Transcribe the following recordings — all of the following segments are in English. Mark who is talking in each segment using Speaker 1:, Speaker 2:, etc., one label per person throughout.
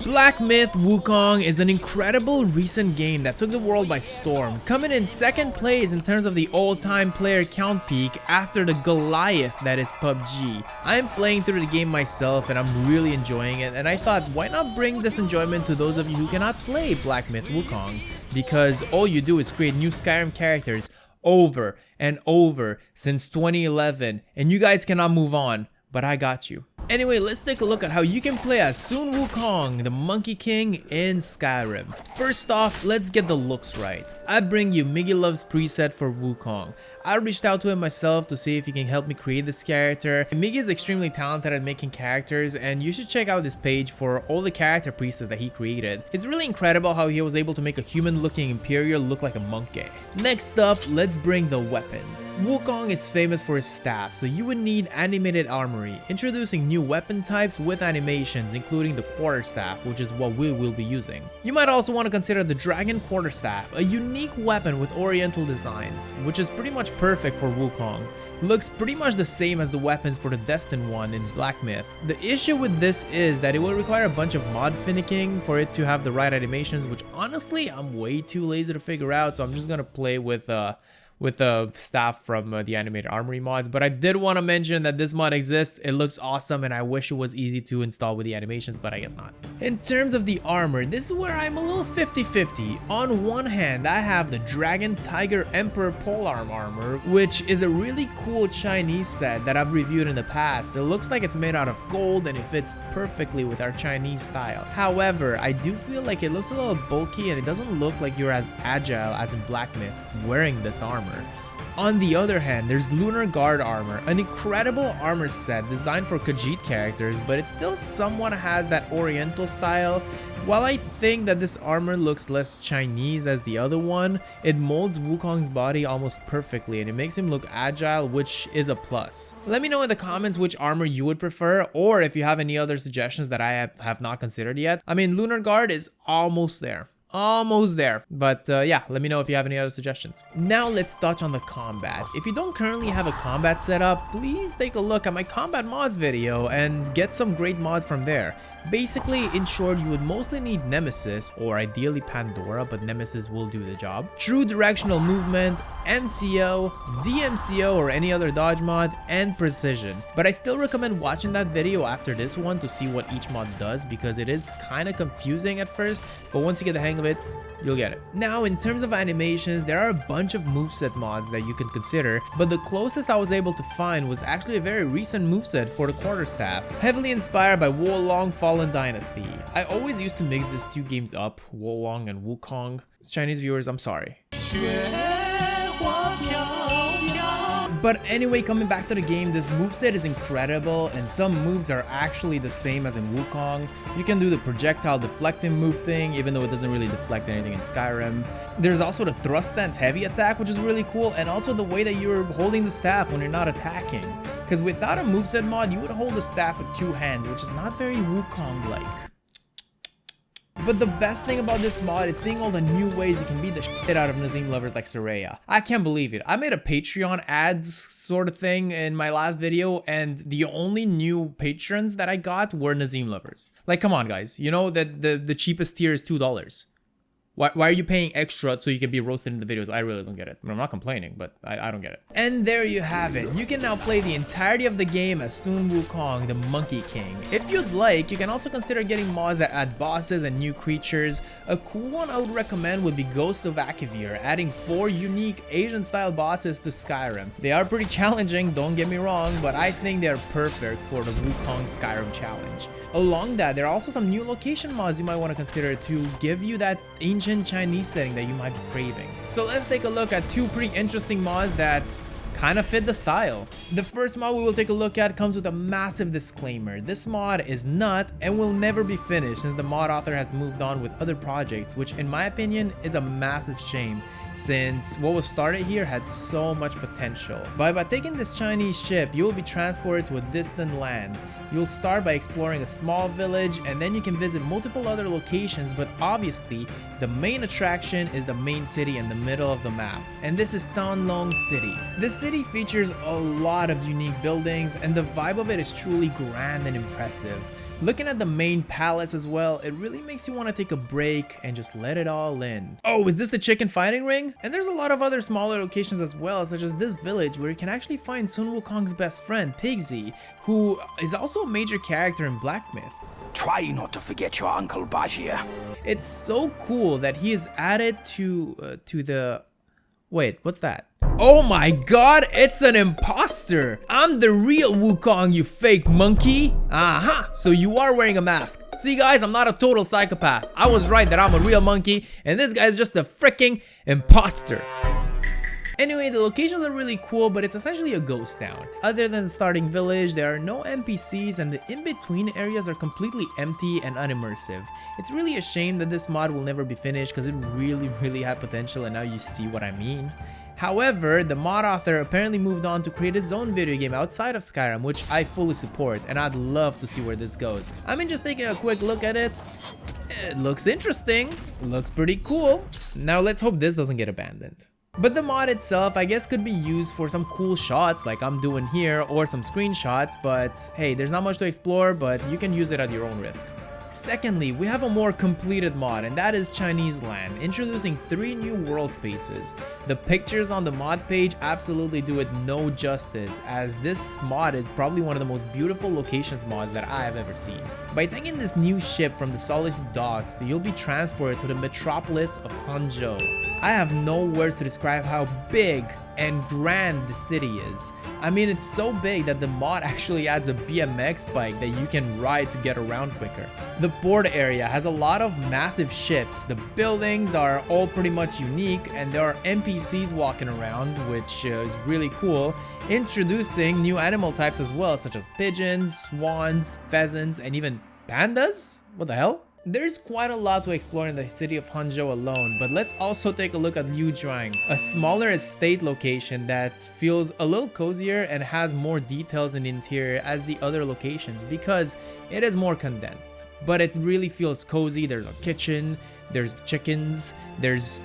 Speaker 1: Black Myth Wukong is an incredible recent game that took the world by storm, coming in second place in terms of the all-time player count peak after the Goliath that is PUBG. I'm playing through the game myself and I'm really enjoying it, and I thought, why not bring this enjoyment to those of you who cannot play Black Myth Wukong? Because all you do is create new Skyrim characters over and over since 2011, and you guys cannot move on, but I got you. Anyway, let's take a look at how you can play as Sun Wukong, the Monkey King in Skyrim. First off, let's get the looks right. I bring you Miggy Love's preset for Wukong. I reached out to him myself to see if he can help me create this character. Miggy is extremely talented at making characters, and you should check out this page for all the character presets that he created. It's really incredible how he was able to make a human looking Imperial look like a monkey. Next up, let's bring the weapons. Wukong is famous for his staff, so you would need animated armory, introducing new weapon types with animations, including the quarterstaff, which is what we will be using. You might also want to consider the dragon quarterstaff, a unique weapon with oriental designs, which is pretty much perfect for Wukong. Looks pretty much the same as the weapons for the Destined one in Black Myth. The issue with this is that it will require a bunch of mod finicking for it to have the right animations, which honestly I'm way too lazy to figure out, so I'm just gonna play with the staff from the animated armory mods. But I did want to mention that this mod exists. It looks awesome and I wish it was easy to install with the animations, but I guess not. In terms of the armor, this is where I'm a little 50-50. On one hand, I have the Dragon Tiger Emperor Polearm armor, which is a really cool Chinese set that I've reviewed in the past. It looks like it's made out of gold and it fits perfectly with our Chinese style. However, I do feel like it looks a little bulky and it doesn't look like you're as agile as in Black Myth wearing this armor. On the other hand, there's Lunar Guard armor, an incredible armor set designed for Khajiit characters, but it still somewhat has that oriental style. While I think that this armor looks less Chinese as the other one, it molds Wukong's body almost perfectly and it makes him look agile, which is a plus. Let me know in the comments which armor you would prefer, or if you have any other suggestions that I have not considered yet. I mean, Lunar Guard is almost there. But yeah, let me know if you have any other suggestions. Now let's touch on the combat. If you don't currently have a combat setup, please take a look at my combat mods video and get some great mods from there. Basically, in short, you would mostly need Nemesis, or ideally Pandora, but Nemesis will do the job, true directional movement, MCO, DMCO or any other dodge mod, and precision. But I still recommend watching that video after this one to see what each mod does, because it is kind of confusing at first, but once you get the hang of it, you'll get it. Now, in terms of animations, there are a bunch of moveset mods that you can consider, but the closest I was able to find was actually a very recent moveset for the quarterstaff, heavily inspired by Wolong Fallen Dynasty. I always used to mix these two games up, Wolong and Wukong. Chinese viewers, I'm sorry. But anyway, coming back to the game, this moveset is incredible and some moves are actually the same as in Wukong. You can do the projectile deflecting move thing, even though it doesn't really deflect anything in Skyrim. There's also the thrust stance heavy attack, which is really cool, and also the way that you're holding the staff when you're not attacking. Because without a moveset mod, you would hold the staff with two hands, which is not very Wukong-like. But the best thing about this mod is seeing all the new ways you can beat the shit out of Nazim lovers like Saraya. I can't believe it. I made a Patreon ads sort of thing in my last video, and the only new patrons that I got were Nazim lovers. Like, come on guys, you know that the cheapest tier is $2. Why are you paying extra so you can be roasted in the videos? I really don't get it. I mean, I'm not complaining, but I don't get it. And there you have it. You can now play the entirety of the game as Sun Wukong, the Monkey King. If you'd like, you can also consider getting mods that add bosses and new creatures. A cool one I would recommend would be Ghost of Akavir, adding 4 unique Asian-style bosses to Skyrim. They are pretty challenging, don't get me wrong, but I think they're perfect for the Wukong Skyrim challenge. Along that, there are also some new location mods you might want to consider to give you that ancient Chinese setting that you might be craving. So let's take a look at 2 pretty interesting mods that kind of fit the style. The first mod we will take a look at comes with a massive disclaimer. This mod is not and will never be finished since the mod author has moved on with other projects, which in my opinion is a massive shame since what was started here had so much potential. By taking this Chinese ship, you will be transported to a distant land. You'll start by exploring a small village and then you can visit multiple other locations, but obviously the main attraction is the main city in the middle of the map, and this is Tanlong City. This city features a lot of unique buildings, and the vibe of it is truly grand and impressive. Looking at the main palace as well, it really makes you want to take a break and just let it all in. Oh, is this the chicken fighting ring? And there's a lot of other smaller locations as well, such as this village where you can actually find Sun Wukong's best friend, Pigsy, who is also a major character in Black Myth.
Speaker 2: Try not to forget your Uncle Bajir.
Speaker 1: It's so cool that he is added to the... Wait, what's that? Oh my god, it's an imposter! I'm the real Wukong, you fake monkey! Aha! So you are wearing a mask. See guys, I'm not a total psychopath. I was right that I'm a real monkey, and this guy's just a freaking imposter. Anyway, the locations are really cool, but it's essentially a ghost town. Other than the starting village, there are no NPCs, and the in-between areas are completely empty and unimmersive. It's really a shame that this mod will never be finished because it really had potential, and now you see what I mean. However, the mod author apparently moved on to create his own video game outside of Skyrim, which I fully support, and I'd love to see where this goes. I mean, just taking a quick look at it, it looks interesting, looks pretty cool. Now let's hope this doesn't get abandoned. But the mod itself, I guess, could be used for some cool shots like I'm doing here, or some screenshots, but hey, there's not much to explore, but you can use it at your own risk. Secondly, we have a more completed mod, and that is Chinese Land, introducing 3 new world spaces. The pictures on the mod page absolutely do it no justice, as this mod is probably one of the most beautiful locations mods that I have ever seen. By taking this new ship from the Solitude Docks, you'll be transported to the metropolis of Hangzhou. I have no words to describe how big and grand the city is. I mean, it's so big that the mod actually adds a BMX bike that you can ride to get around quicker. The port area has a lot of massive ships, the buildings are all pretty much unique, and there are NPCs walking around, which is really cool, introducing new animal types as well, such as pigeons, swans, pheasants, and even pandas? What the hell? There's quite a lot to explore in the city of Hangzhou alone, but let's also take a look at Liuzhuang, a smaller estate location that feels a little cozier and has more details in the interior as the other locations because it is more condensed. But it really feels cozy. There's a kitchen, there's chickens, there's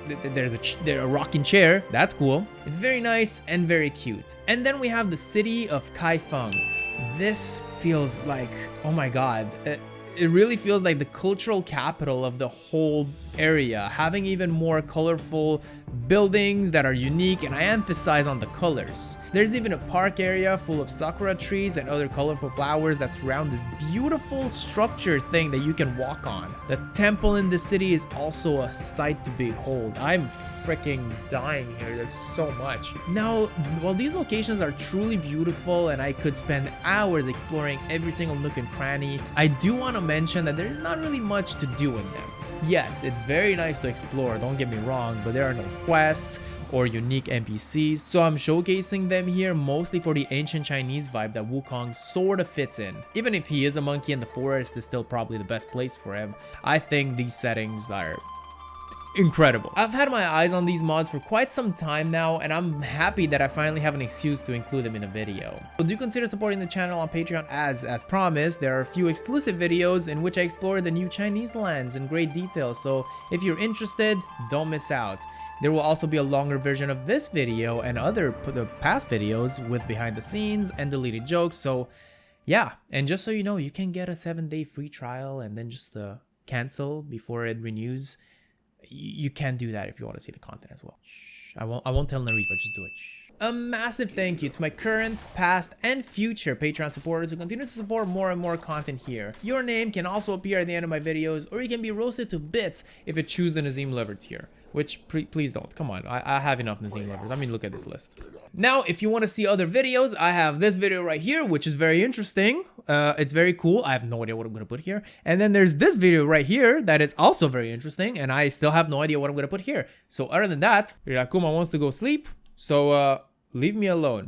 Speaker 1: a rocking chair. That's cool. It's very nice and very cute. And then we have the city of Kaifeng. This feels like, oh my god, it really feels like the cultural capital of the whole area, having even more colorful buildings that are unique, and I emphasize on the colors. There's even a park area full of sakura trees and other colorful flowers that surround this beautiful structure thing that you can walk on. The temple in the city is also a sight to behold. I'm freaking dying here, there's so much. Now, while these locations are truly beautiful and I could spend hours exploring every single nook and cranny, I do want to mention that there's not really much to do in them. Yes, it's very nice to explore, don't get me wrong, but there are no quests or unique NPCs, so I'm showcasing them here mostly for the ancient Chinese vibe that Wukong sorta fits in. Even if he is a monkey and the forest is still probably the best place for him, I think these settings are incredible. I've had my eyes on these mods for quite some time now, and I'm happy that I finally have an excuse to include them in a video. So do consider supporting the channel on Patreon as promised. There are a few exclusive videos in which I explore the new Chinese lands in great detail, so if you're interested, don't miss out. There will also be a longer version of this video and other past videos with behind the scenes and deleted jokes, so yeah. And just so you know, you can get a 7-day free trial and then just cancel before it renews. You can do that if you want to see the content as well. I won't tell Narifa, just do it. A massive thank you to my current, past, and future Patreon supporters who continue to support more and more content here. Your name can also appear at the end of my videos, or you can be roasted to bits if you choose the Nazim Lover tier. Which, please don't. Come on, I have enough Nazim Lovers. I mean, look at this list. Now, if you want to see other videos, I have this video right here, which is very interesting. It's very cool. I have no idea what I'm going to put here. And then there's this video right here that is also very interesting, and I still have no idea what I'm going to put here. So other than that, Rirakuma wants to go sleep, so leave me alone.